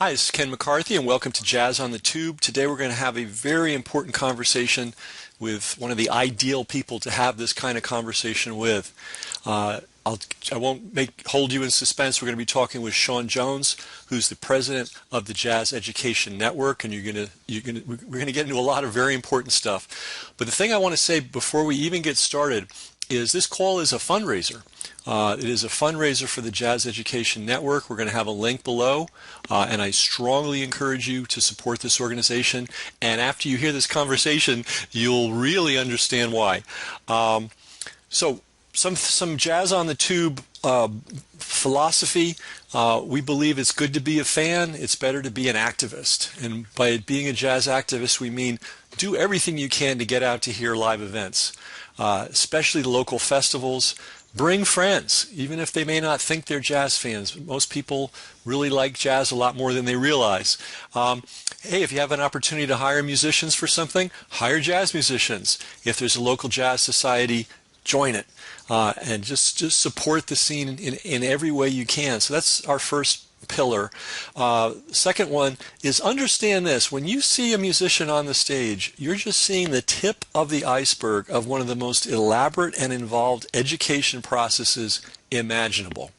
Hi, this is Ken McCarthy, and welcome to Jazz on the Tube. Today we're going to have a very important conversation with one of the ideal people to have this kind of conversation with. I won't hold you in suspense. We're going to be talking with Sean Jones, who's the president of the Jazz Education Network, and we're going to get into a lot of very important stuff. But the thing I want to say before we even get started is this call is a fundraiser. It is a fundraiser for the Jazz Education Network. We're going to have a link below, and I strongly encourage you to support this organization. And after you hear this conversation, you'll really understand why. So some Jazz on the Tube philosophy. We believe it's good to be a fan. It's better to be an activist. And by being a jazz activist, we mean do everything you can to get out to hear live events, especially the local festivals. Bring friends, even if they may not think they're jazz fans. Most people really like jazz a lot more than they realize. Hey, if you have an opportunity to hire musicians for something, hire jazz musicians. If there's a local jazz society, join it. And just support the scene in every way you can. So that's our first pillar. Second one is understand this. When you see a musician on the stage, you're just seeing the tip of the iceberg of one of the most elaborate and involved education processes imaginable.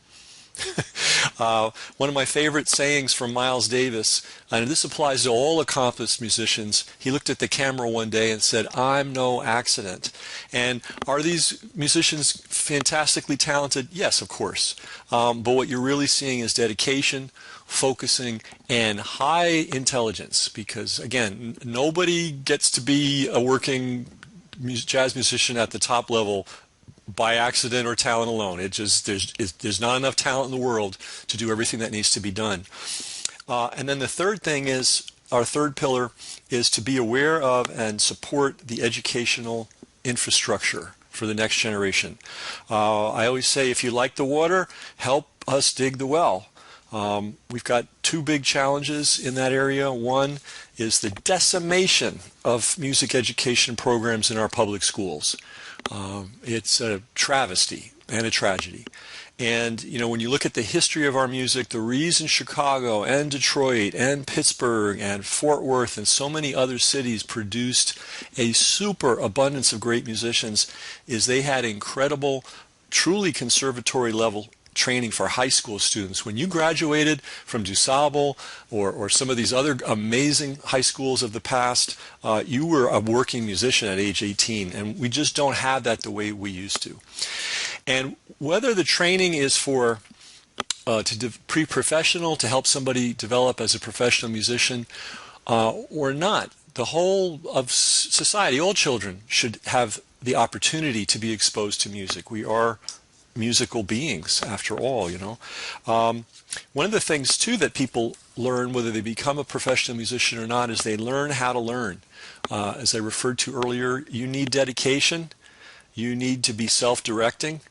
One of my favorite sayings from Miles Davis, and this applies to all accomplished musicians, he looked at the camera one day and said, "I'm no accident." And are these musicians fantastically talented? Yes, of course. But what you're really seeing is dedication, focusing, and high intelligence, because again, nobody gets to be a working jazz musician at the top level by accident or talent alone. There's not enough talent in the world to do everything that needs to be done. And then the third thing is, our third pillar is to be aware of and support the educational infrastructure for the next generation. I always say, if you like the water, help us dig the well. We've got two big challenges in that area. One is the decimation of music education programs in our public schools. It's a travesty and a tragedy. And, you know, when you look at the history of our music, the reason Chicago and Detroit and Pittsburgh and Fort Worth and so many other cities produced a super abundance of great musicians is they had incredible, truly conservatory level training for high school students. When you graduated from DuSable or some of these other amazing high schools of the past, you were a working musician at age 18, and we just don't have that the way we used to. And whether the training is for pre-professional to help somebody develop as a professional musician or not, the whole of society, all children should have the opportunity to be exposed to music. We are musical beings, after all, you know. One of the things, too, that people learn, whether they become a professional musician or not, is they learn how to learn. As I referred to earlier, you need dedication. You need to be self-directing.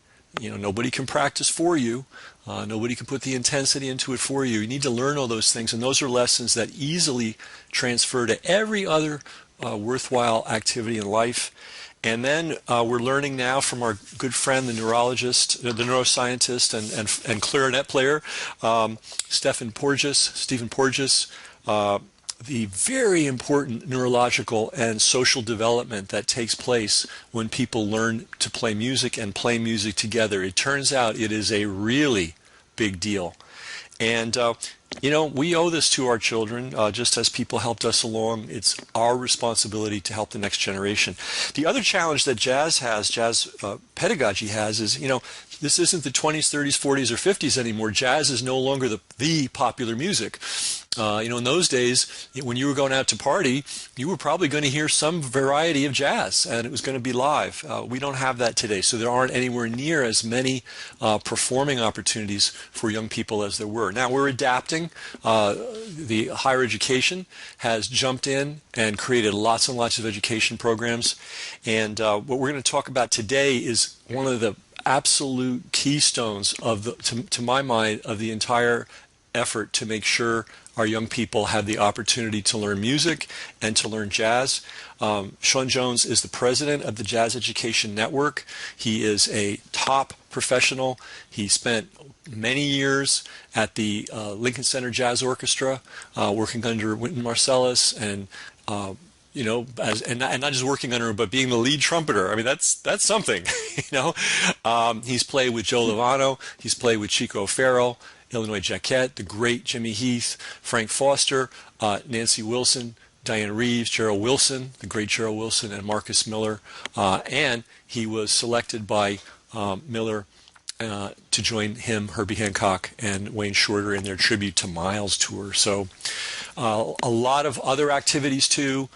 You know, nobody can practice for you. Nobody can put the intensity into it for you. You need to learn all those things, and those are lessons that easily transfer to every other worthwhile activity in life. And then we're learning now from our good friend, the neurologist, the neuroscientist, and clarinet player, Stephen Porges, the very important neurological and social development that takes place when people learn to play music and play music together. It turns out it is a really big deal. And you know, we owe this to our children, just as people helped us along. It's our responsibility to help the next generation. The other challenge that jazz pedagogy has is, you know, this isn't the 20s, 30s, 40s, or 50s anymore. Jazz is no longer the popular music. You know, in those days, when you were going out to party, you were probably going to hear some variety of jazz, and it was going to be live. We don't have that today, so there aren't anywhere near as many performing opportunities for young people as there were. Now, we're adapting. The higher education has jumped in and created lots and lots of education programs, and what we're going to talk about today is one of the absolute keystones of to my mind, of the entire effort to make sure our young people have the opportunity to learn music and to learn jazz. Sean Jones is the president of the Jazz Education Network. He is a top professional. He spent many years at the Lincoln Center Jazz Orchestra, working under Wynton Marsalis, and and not just working under him, but being the lead trumpeter. I mean, that's something, He's played with Joe Lovano. He's played with Chico Farrell, Illinois Jacquette, the great Jimmy Heath, Frank Foster, Nancy Wilson, Diane Reeves, Gerald Wilson, the great Gerald Wilson, and Marcus Miller. And he was selected by Miller to join him, Herbie Hancock, and Wayne Shorter in their Tribute to Miles tour. So a lot of other activities too.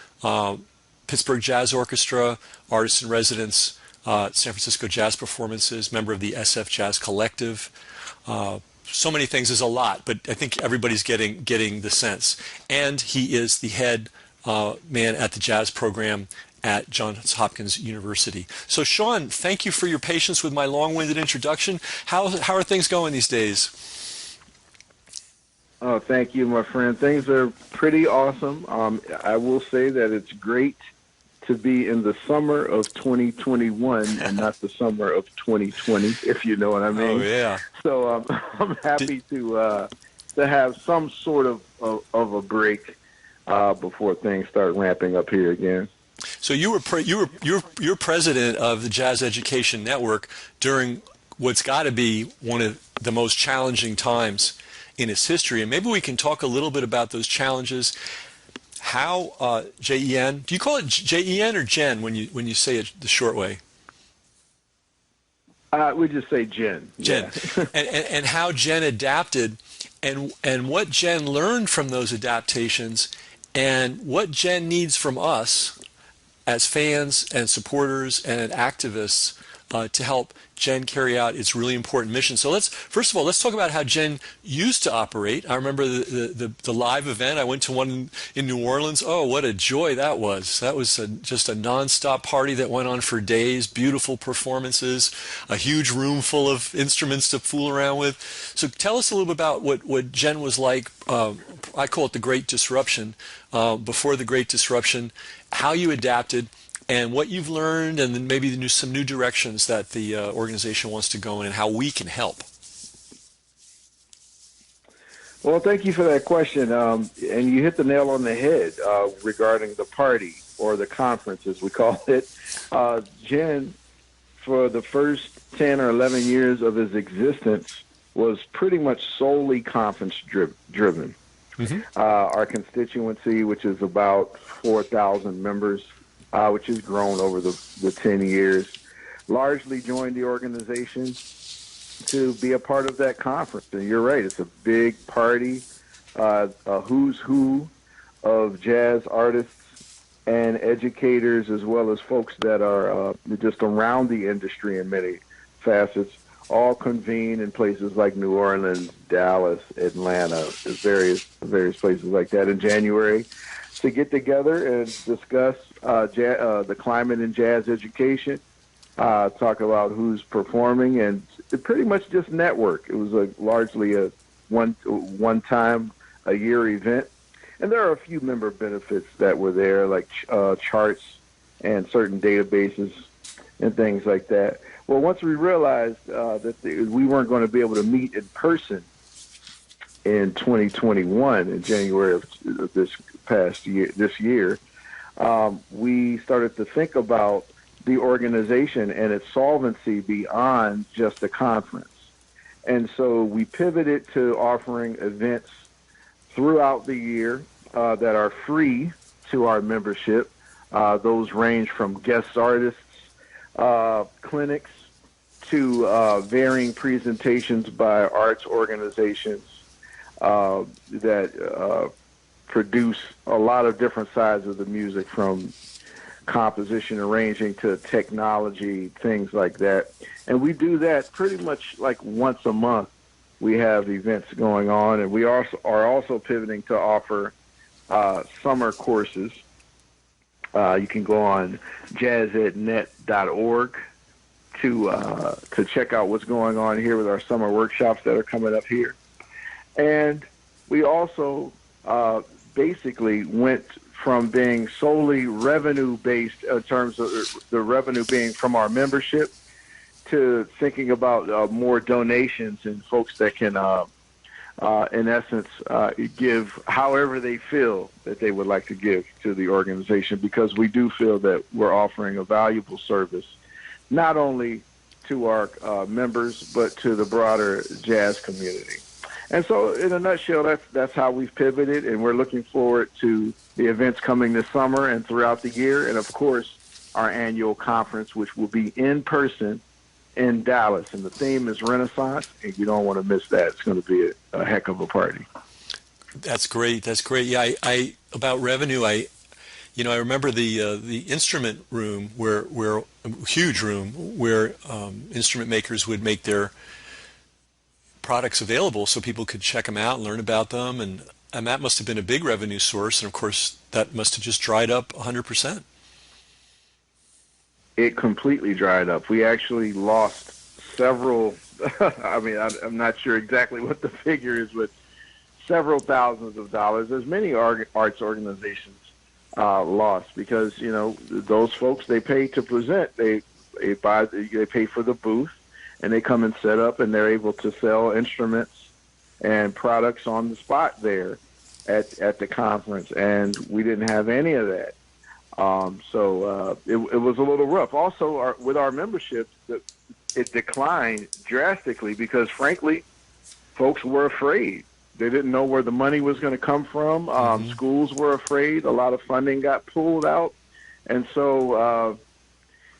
Pittsburgh Jazz Orchestra, Artists in Residence, San Francisco Jazz Performances, member of the SF Jazz Collective. So many things, is a lot, but I think everybody's getting the sense. And he is the head man at the jazz program at Johns Hopkins University. So Sean, thank you for your patience with my long-winded introduction. How are things going these days? Oh, thank you, my friend. Things are pretty awesome. I will say that it's great to be in the summer of 2021 and not the summer of 2020, if you know what I mean. Oh, yeah. So I'm happy to have some sort of a break before things start ramping up here again. So you're president of the Jazz Education Network during what's got to be one of the most challenging times in its history, and maybe we can talk a little bit about those challenges. How JEN? Do you call it JEN or Jen when you say it the short way? We just say Jen. Jen, yeah. and how Jen adapted, and what Jen learned from those adaptations, and what Jen needs from us as fans and supporters and activists to help Jen carry out its really important mission. So first of all, let's talk about how Jen used to operate. I remember the live event. I went to one in New Orleans. Oh, what a joy that was. That was just a nonstop party that went on for days, beautiful performances, a huge room full of instruments to fool around with. So tell us a little bit about what Jen was like. I call it the Great Disruption, before the Great Disruption, how you adapted, and what you've learned, and then maybe some new directions that the organization wants to go in, and how we can help. Well, thank you for that question. And you hit the nail on the head regarding the party, or the conference, as we call it. Jen, for the first 10 or 11 years of his existence, was pretty much solely conference-driven. Mm-hmm. Our constituency, which is about 4,000 members, which has grown over the 10 years, largely joined the organization to be a part of that conference. And you're right, it's a big party, a who's who of jazz artists and educators, as well as folks that are just around the industry in many facets, all convene in places like New Orleans, Dallas, Atlanta, various places like that in January, to get together and discuss the climate in jazz education, talk about who's performing, and pretty much just network. It was largely a one time a year event, and there are a few member benefits that were there, like charts and certain databases and things like that. Well, once we realized that we weren't going to be able to meet in person in 2021, in January of this year, we started to think about the organization and its solvency beyond just a conference. And so we pivoted to offering events throughout the year that are free to our membership. Those range from guest artists, clinics, to varying presentations by arts organizations that produce a lot of different sides of the music, from composition, arranging, to technology, things like that. And we do that pretty much like once a month. We have events going on, and we are also pivoting to offer summer courses. You can go on jazzednet.org to check out what's going on here with our summer workshops that are coming up here. And we also basically went from being solely revenue-based in terms of the revenue being from our membership to thinking about more donations and folks that can, in essence, give however they feel that they would like to give to the organization, because we do feel that we're offering a valuable service, not only to our members, but to the broader jazz community. And so, in a nutshell, that's how we've pivoted, and we're looking forward to the events coming this summer and throughout the year, and of course, our annual conference, which will be in person in Dallas, and the theme is Renaissance, and you don't want to miss that. It's going to be a heck of a party. That's great. That's great. Yeah, I about revenue. I remember the instrument room where huge room where instrument makers would make their products available so people could check them out and learn about them, and that must have been a big revenue source. And of course, that must have just dried up 100%. It completely dried up. We actually lost several, I mean, I'm not sure exactly what the figure is, but several thousands of dollars, as many arts organizations lost, because, those folks, they pay to present. They pay for the booth, and they come and set up, and they're able to sell instruments and products on the spot there at the conference, and we didn't have any of that. So it was a little rough. Also, with our membership, it declined drastically because, frankly, folks were afraid. They didn't know where the money was going to come from. Schools were afraid. A lot of funding got pulled out. And so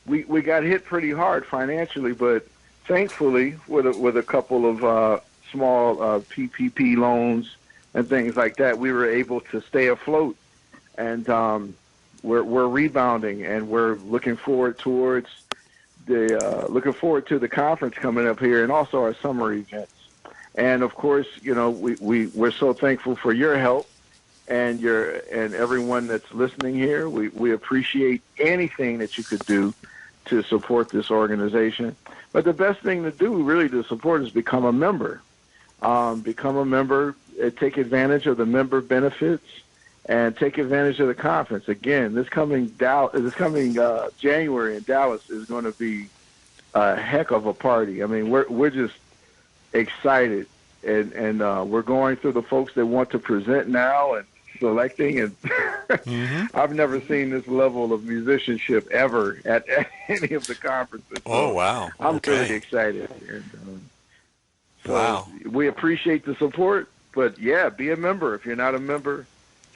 we got hit pretty hard financially, but thankfully, with a couple of small PPP loans and things like that, we were able to stay afloat. And we're rebounding, and we're looking forward to the conference coming up here, and also our summer events. And of course, we're so thankful for your help and everyone that's listening here. We appreciate anything that you could do to support this organization. But the best thing to do, really, to support is become a member. Become a member, take advantage of the member benefits, and take advantage of the conference. Again, this coming January in Dallas is going to be a heck of a party. I mean, we're just excited, and we're going through the folks that want to present now and selecting, and I've never seen this level of musicianship ever at any of the conferences. Oh, wow. I'm really excited. And, wow. We appreciate the support, but yeah, be a member. If you're not a member,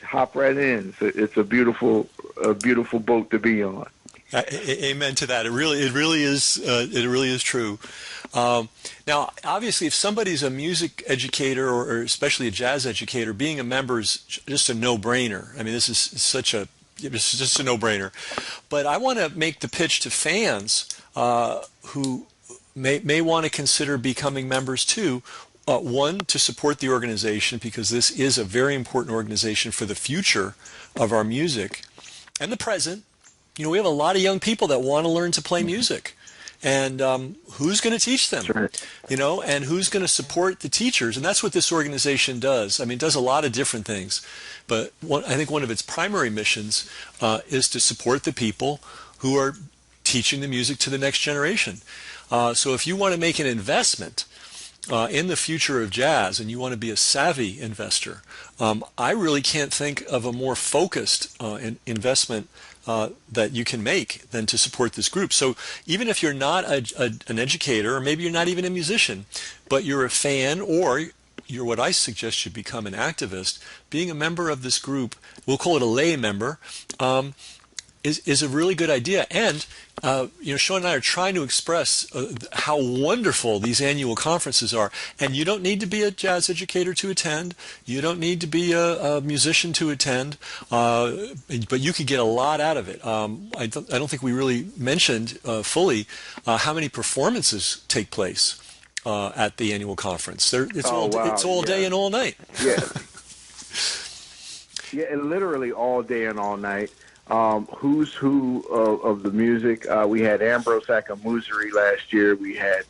hop right in. It's a beautiful boat to be on. Amen to that. It really is true. Now, obviously, if somebody's a music educator or especially a jazz educator, being a member is just a no-brainer. I mean, this is just a no-brainer. But I want to make the pitch to fans who may want to consider becoming members too. One, to support the organization, because this is a very important organization for the future of our music and the present. We have a lot of young people that want to learn to play music, and who's going to teach them? Right. And who's going to support the teachers? And that's what this organization does. I mean, it does a lot of different things, but I think one of its primary missions is to support the people who are teaching the music to the next generation. So if you want to make an investment in the future of jazz, and you want to be a savvy investor, I really can't think of a more focused investment that you can make than to support this group. So even if you're not an educator, or maybe you're not even a musician, but you're a fan, or you're what I suggest you become, an activist, being a member of this group, we'll call it a lay member, is a really good idea. And Sean and I are trying to express how wonderful these annual conferences are. And you don't need to be a jazz educator to attend. You don't need to be a musician to attend. But you could get a lot out of it. I don't think we really mentioned fully how many performances take place at the annual conference. It's all day and all night. Yeah. Yeah, literally all day and all night. Who's who of the music. We had Ambrose Akamuziri last year. We had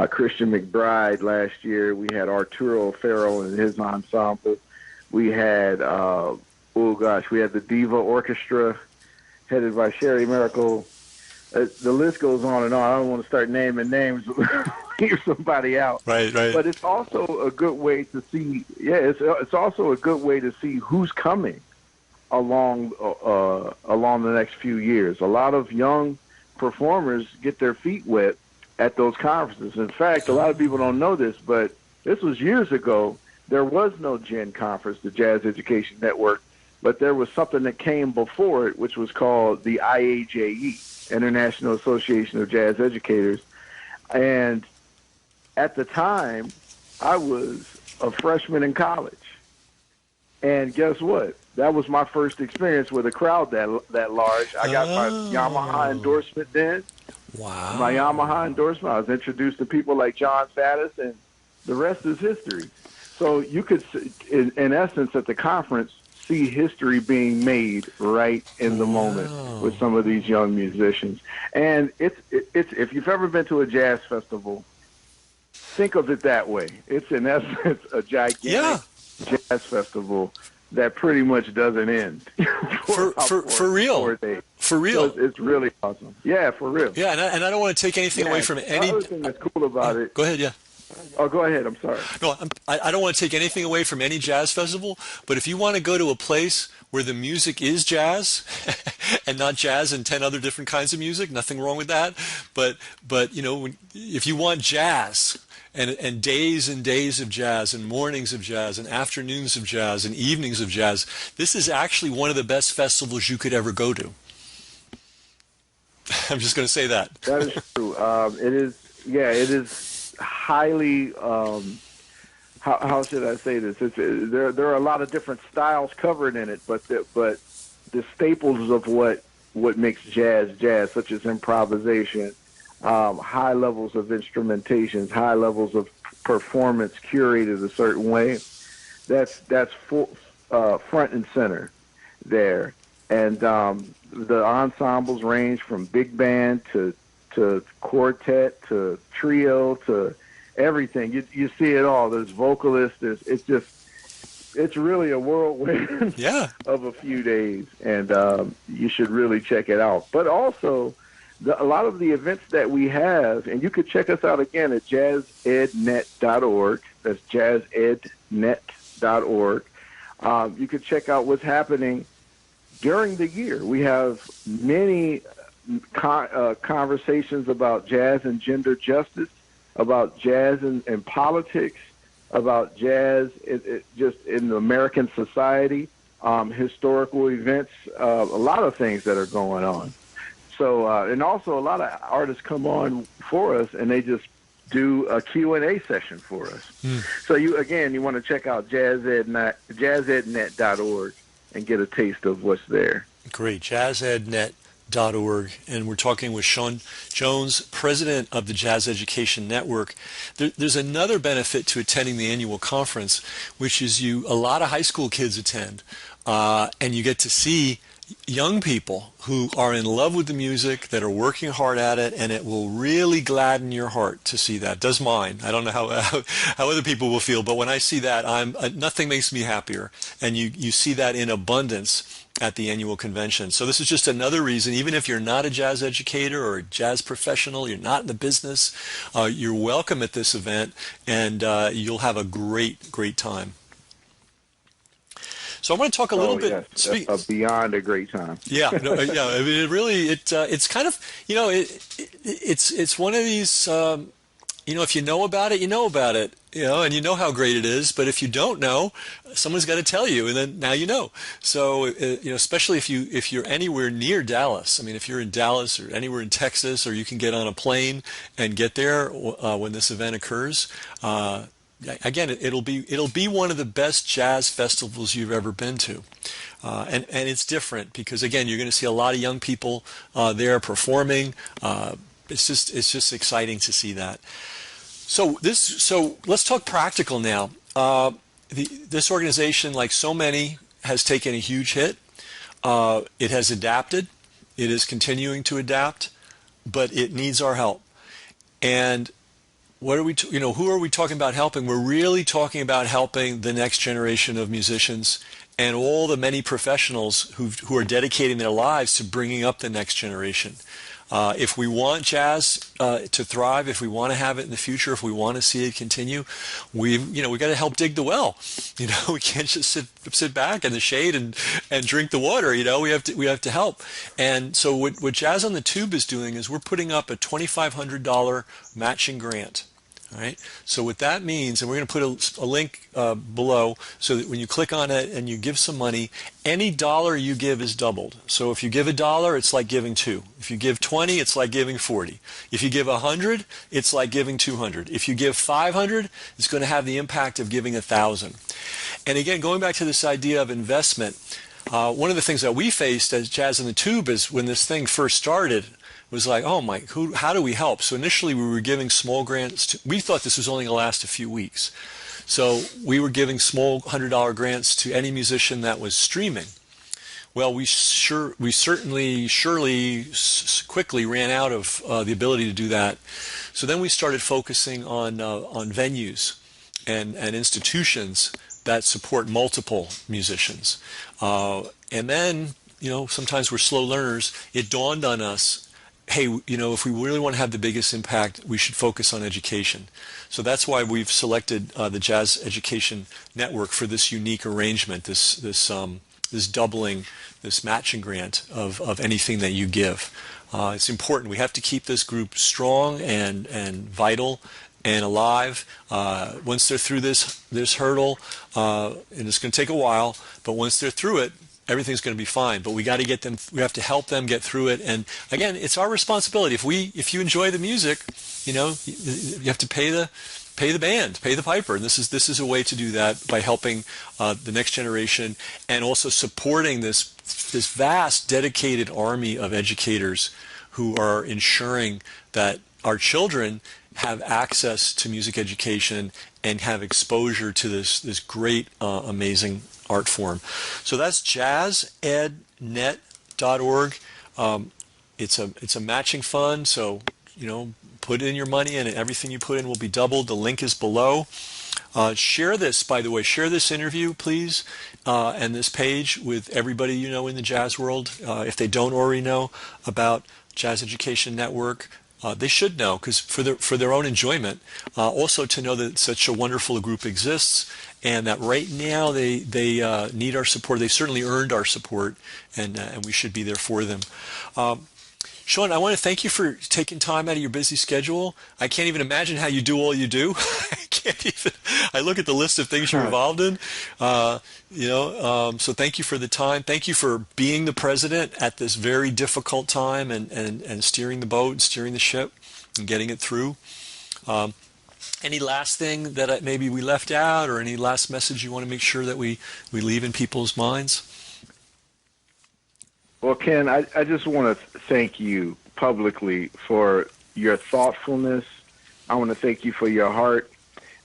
Christian McBride last year. We had Arturo Farrell and his ensemble. We had, we had the Diva Orchestra headed by Sherry Miracle. the list goes on and on. I don't want to start naming names, leave somebody out. Right, right. But it's also a good way to see. Yeah, it's also a good way to see who's coming along the next few years. A lot of young performers get their feet wet at those conferences. In fact, a lot of people don't know this, but this was years ago. There was no GEN conference, the Jazz Education Network, but there was something that came before it, which was called the IAJE, International Association of Jazz Educators. And at the time, I was a freshman in college. And guess what? That was my first experience with a crowd that large. I got my Yamaha endorsement then. Wow. My Yamaha endorsement. I was introduced to people like John Faddis, and the rest is history. So you could, in essence, at the conference, see history being made right in the moment with some of these young musicians. And it's if you've ever been to a jazz festival, think of it that way. It's in essence a gigantic jazz festival that pretty much doesn't end. For real. 4 days. For real. So it's really awesome. Yeah, for real. Yeah, and I don't want to take anything away from any. The other thing that's cool about it. Go ahead, yeah. Oh, go ahead. I'm sorry. No, I don't want to take anything away from any jazz festival, but if you want to go to a place where the music is jazz and not jazz and 10 other different kinds of music, nothing wrong with that. But if you want jazz and days of jazz and mornings of jazz and afternoons of jazz and evenings of jazz, this is actually one of the best festivals you could ever go to. I'm just going to say that. That is true. It is highly how should I say this? There are a lot of different styles covered in it, but the staples of what makes jazz, such as improvisation, high levels of instrumentations, high levels of performance curated a certain way, that's front and center there. And the ensembles range from big band to quartet to trio to everything. You see it all. There's vocalists. It's really a whirlwind of a few days, and you should really check it out. But also, a lot of the events that we have, and you could check us out again at jazzednet.org. That's jazzednet.org. You could check out what's happening during the year. We have many conversations about jazz and gender justice, about jazz and politics, about jazz just in American society, historical events, a lot of things that are going on. So, and also a lot of artists come on for us, and they just do a Q&A session for us. So you want to check out jazzednet.org and get a taste of what's there. Great, jazzednet.org. And we're talking with Sean Jones, president of the Jazz Education Network. There's another benefit to attending the annual conference, which is a lot of high school kids attend, and you get to see young people who are in love with the music, that are working hard at it, and it will really gladden your heart to see that. It does mine. I don't know how other people will feel, but when I see that, nothing makes me happier. And you see that in abundance at the annual convention. So this is just another reason, even if you're not a jazz educator or a jazz professional, you're not in the business, you're welcome at this event, and you'll have a great time. So I want to talk a little bit. Yes, beyond a great time. Yeah. I mean, it's kind of, it's one of these, if you know about it, you know about it, and you know how great it is. But if you don't know, someone's got to tell you, and then now you know. So, especially if you're anywhere near Dallas. I mean, if you're in Dallas or anywhere in Texas, or you can get on a plane and get there when this event occurs. Again, it'll be one of the best jazz festivals you've ever been to, and it's different because again you're going to see a lot of young people there performing. It's just exciting to see that. So let's talk practical now. This organization, like so many, has taken a huge hit. It has adapted. It is continuing to adapt, but it needs our help. And what are who are we talking about helping? We're really talking about helping the next generation of musicians and all the many professionals who are dedicating their lives to bringing up the next generation. If we want jazz to thrive, if we want to have it in the future, if we want to see it continue, we got to help dig the well. We can't just sit back in the shade and drink the water. We have to help. And so what Jazz on the Tube is doing is we're putting up a $2,500 matching grant. All right. So what that means, and we're going to put a link below, so that when you click on it and you give some money, any dollar you give is doubled. So if you give $1, it's like giving 2. If you give 20, it's like giving 40. If you give 100, it's like giving 200. If you give 500, it's going to have the impact of giving 1,000. And again, going back to this idea of investment, one of the things that we faced as Jazz on the Tube is when this thing first started, was like, oh my, how do we help? So initially we were giving small grants. We thought this was only going to last a few weeks. So we were giving small $100 grants to any musician that was streaming. Well, we surely quickly ran out of the ability to do that. So then we started focusing on venues and institutions that support multiple musicians. And then, sometimes we're slow learners. It dawned on us, hey, if we really want to have the biggest impact, we should focus on education. So that's why we've selected the Jazz Education Network for this unique arrangement, this doubling, this matching grant of anything that you give. It's important. We have to keep this group strong and vital and alive. Once they're through this hurdle, and it's going to take a while, but once they're through it, everything's going to be fine. But we got to get them. We have to help them get through it. And again, it's our responsibility. If you enjoy the music, you have to pay the band, pay the piper. And this is a way to do that by helping the next generation and also supporting this vast dedicated army of educators who are ensuring that our children have access to music education and have exposure to this great, amazing art form. So that's jazzednet.org. It's a matching fund, so put in your money and everything you put in will be doubled. The link is below. Share this, by the way. Share this interview, please, and this page with everybody you know in the jazz world. If they don't already know about Jazz Education Network, they should know, because for their own enjoyment, also to know that such a wonderful group exists, and that right now they need our support. They certainly earned our support, and we should be there for them. Sean, I want to thank you for taking time out of your busy schedule. I can't even imagine how you do all you do. I look at the list of things you're involved in. So thank you for the time. Thank you for being the president at this very difficult time and steering the boat and steering the ship and getting it through. Any last thing that maybe we left out, or any last message you want to make sure that we leave in people's minds? Well, Ken, I just want to thank you publicly for your thoughtfulness. I want to thank you for your heart,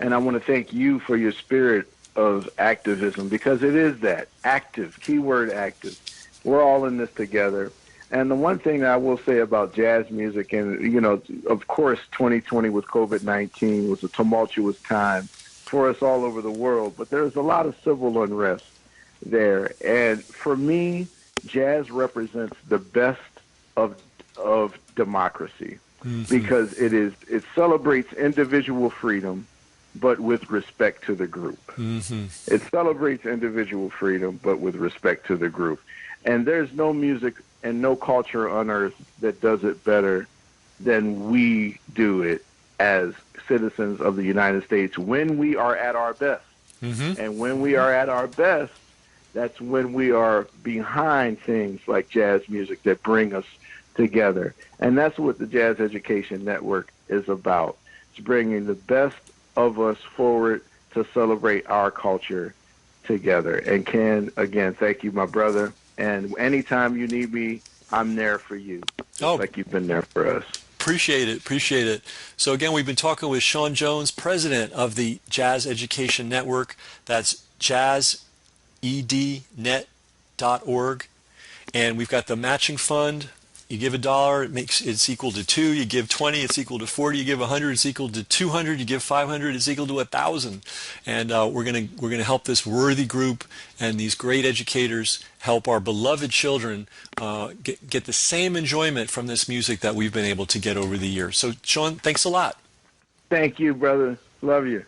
and I want to thank you for your spirit of activism, because it is that, active, keyword active. We're all in this together. And the one thing I will say about jazz music, and, of course, 2020 with COVID-19 was a tumultuous time for us all over the world, but there's a lot of civil unrest there. And for me, jazz represents the best of democracy, because it celebrates individual freedom, but with respect to the group. It celebrates individual freedom, but with respect to the group. And there's no music and no culture on earth that does it better than we do it as citizens of the United States when we are at our best. And when we are at our best, that's when we are behind things like jazz music that bring us together. And that's what the Jazz Education Network is about. It's bringing the best of us forward to celebrate our culture together. And Ken, again, thank you, my brother. And anytime you need me, I'm there for you, like you've been there for us. Appreciate it. So again, we've been talking with Sean Jones, president of the Jazz Education Network. That's jazzednet.org. And we've got the matching fund You give $1, it's equal to 2. You give 20, it's equal to 40. You give 100, it's equal to 200. You give 500, it's equal to 1,000. And we're gonna help this worthy group and these great educators help our beloved children get the same enjoyment from this music that we've been able to get over the years. So, Sean, thanks a lot. Thank you, brother. Love you.